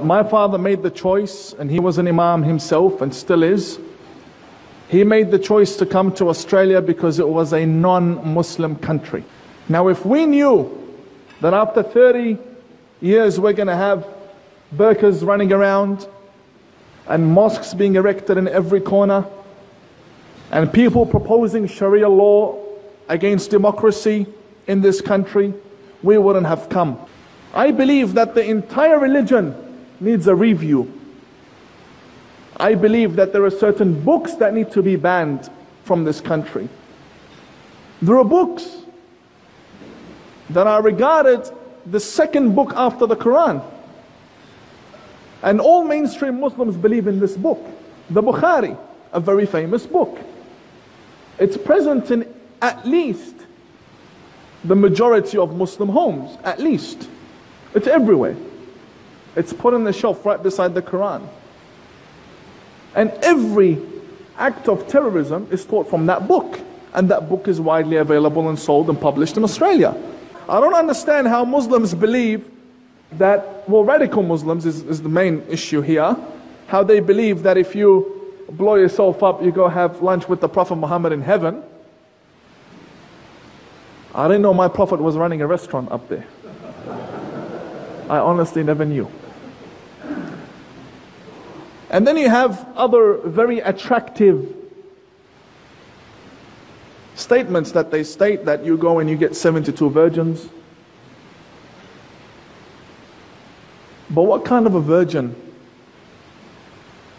My father made the choice, and he was an Imam himself and still is. He made the choice to come to Australia because it was a non-Muslim country. Now if we knew that after 30 years we're going to have burqas running around and mosques being erected in every corner and people proposing Sharia law against democracy in this country, we wouldn't have come. I believe that the entire religion needs a review. I believe that there are certain books that need to be banned from this country. There are books that are regarded the second book after the Quran. And all mainstream Muslims believe in this book. The Bukhari, a very famous book. It's present in at least the majority of Muslim homes, at least. It's everywhere. It's put on the shelf right beside the Quran. And every act of terrorism is taught from that book. And that book is widely available and sold and published in Australia. I don't understand how Muslims believe that, well, radical Muslims is the main issue here. How they believe that if you blow yourself up, you go have lunch with the Prophet Muhammad in heaven. I didn't know my Prophet was running a restaurant up there. I honestly never knew. And then you have other very attractive statements that they state, that you go and you get 72 virgins. But what kind of a virgin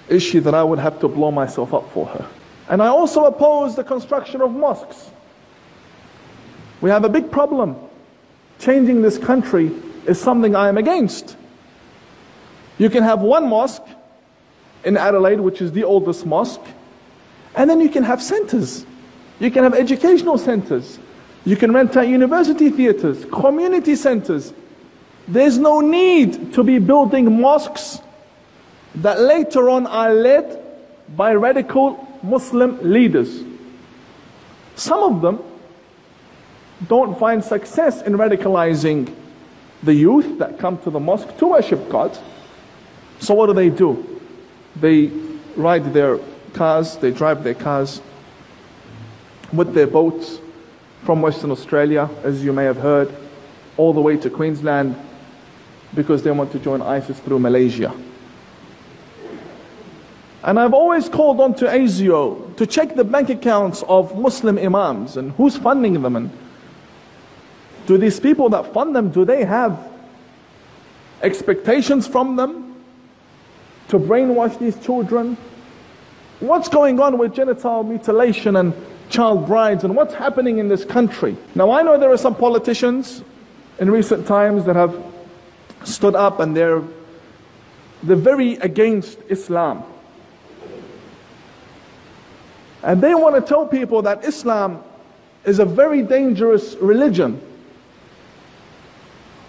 is she that I would have to blow myself up for her? And I also oppose the construction of mosques. We have a big problem. Changing this country is something I am against. You can have one mosque in Adelaide, which is the oldest mosque, and then you can have centers. You can have educational centers. You can rent out university theaters, community centers. There's no need to be building mosques that later on are led by radical Muslim leaders. Some of them don't find success in radicalizing the youth that come to the mosque to worship God. So what do? They ride their cars, they drive their cars with their boats from Western Australia, as you may have heard, all the way to Queensland because they want to join ISIS through Malaysia. And I've always called on to ASIO to check the bank accounts of Muslim imams and who's funding them, and do these people that fund them, do they have expectations from them to brainwash these children? What's going on with genital mutilation and child brides, and what's happening in this country? Now I know there are some politicians in recent times that have stood up and they're very against Islam. And they want to tell people that Islam is a very dangerous religion.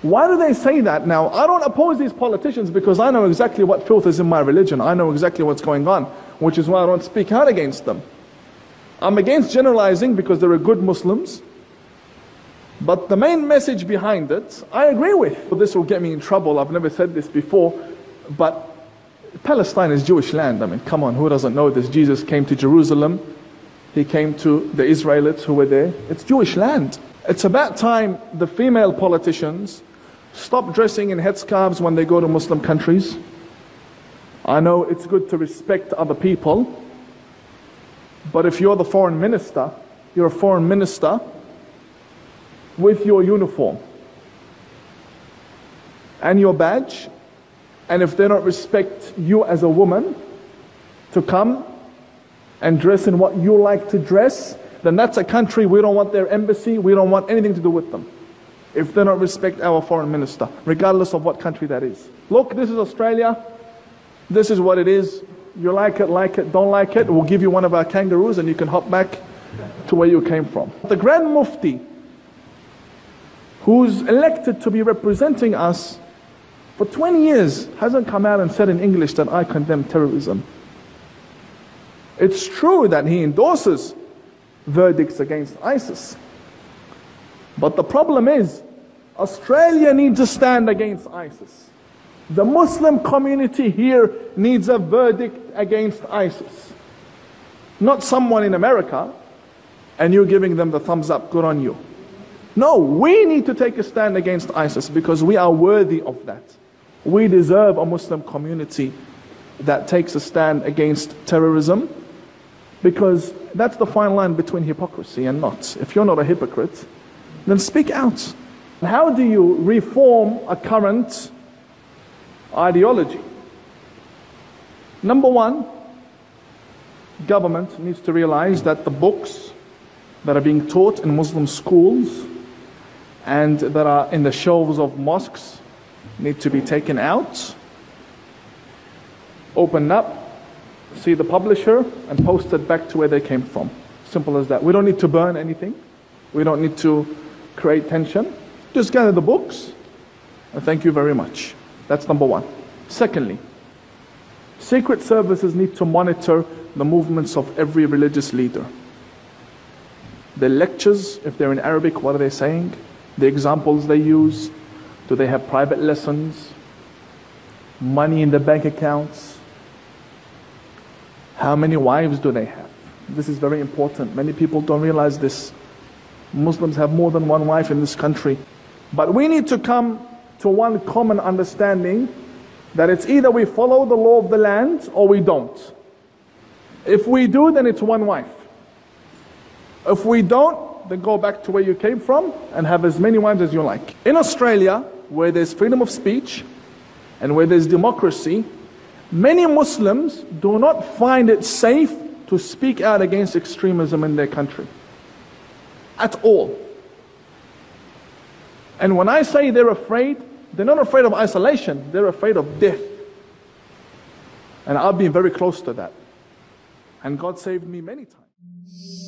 Why do they say that? Now, I don't oppose these politicians because I know exactly what filth is in my religion. I know exactly what's going on, which is why I don't speak out against them. I'm against generalizing because there are good Muslims. But the main message behind it, I agree with. This will get me in trouble. I've never said this before, but Palestine is Jewish land. I mean, come on, who doesn't know this? Jesus came to Jerusalem. He came to the Israelites who were there. It's Jewish land. It's about time the female politicians stop dressing in headscarves when they go to Muslim countries. I know it's good to respect other people, but if you're the foreign minister, you're a foreign minister with your uniform and your badge, and if they don't respect you as a woman to come and dress in what you like to dress, then that's a country we don't want their embassy, we don't want anything to do with them. If they don't respect our foreign minister, regardless of what country that is. Look, this is Australia. This is what it is. You like it, don't like it. We'll give you one of our kangaroos and you can hop back to where you came from. The Grand Mufti, who's elected to be representing us for 20 years, hasn't come out and said in English that I condemn terrorism. It's true that he endorses verdicts against ISIS. But the problem is, Australia needs to stand against ISIS. The Muslim community here needs a verdict against ISIS. Not someone in America and you giving them the thumbs up, good on you. No, we need to take a stand against ISIS because we are worthy of that. We deserve a Muslim community that takes a stand against terrorism, because that's the fine line between hypocrisy and not. If you're not a hypocrite, then speak out. How do you reform a current ideology? Number one, government needs to realize that the books that are being taught in Muslim schools and that are in the shelves of mosques need to be taken out, opened up, see the publisher, and post it back to where they came from. Simple as that. We don't need to burn anything. We don't need to create tension. Just gather the books, and thank you very much. That's number one. Secondly, secret services need to monitor the movements of every religious leader. The lectures, if they're in Arabic, what are they saying? The examples they use. Do they have private lessons? Money in the bank accounts? How many wives do they have? This is very important. Many people don't realize this. Muslims have more than one wife in this country. But we need to come to one common understanding that it's either we follow the law of the land or we don't. If we do, then it's one wife. If we don't, then go back to where you came from and have as many wives as you like. In Australia, where there's freedom of speech and where there's democracy, many Muslims do not find it safe to speak out against extremism in their country. At all. And when I say they're afraid, they're not afraid of isolation, they're afraid of death. And I've been very close to that. And God saved me many times.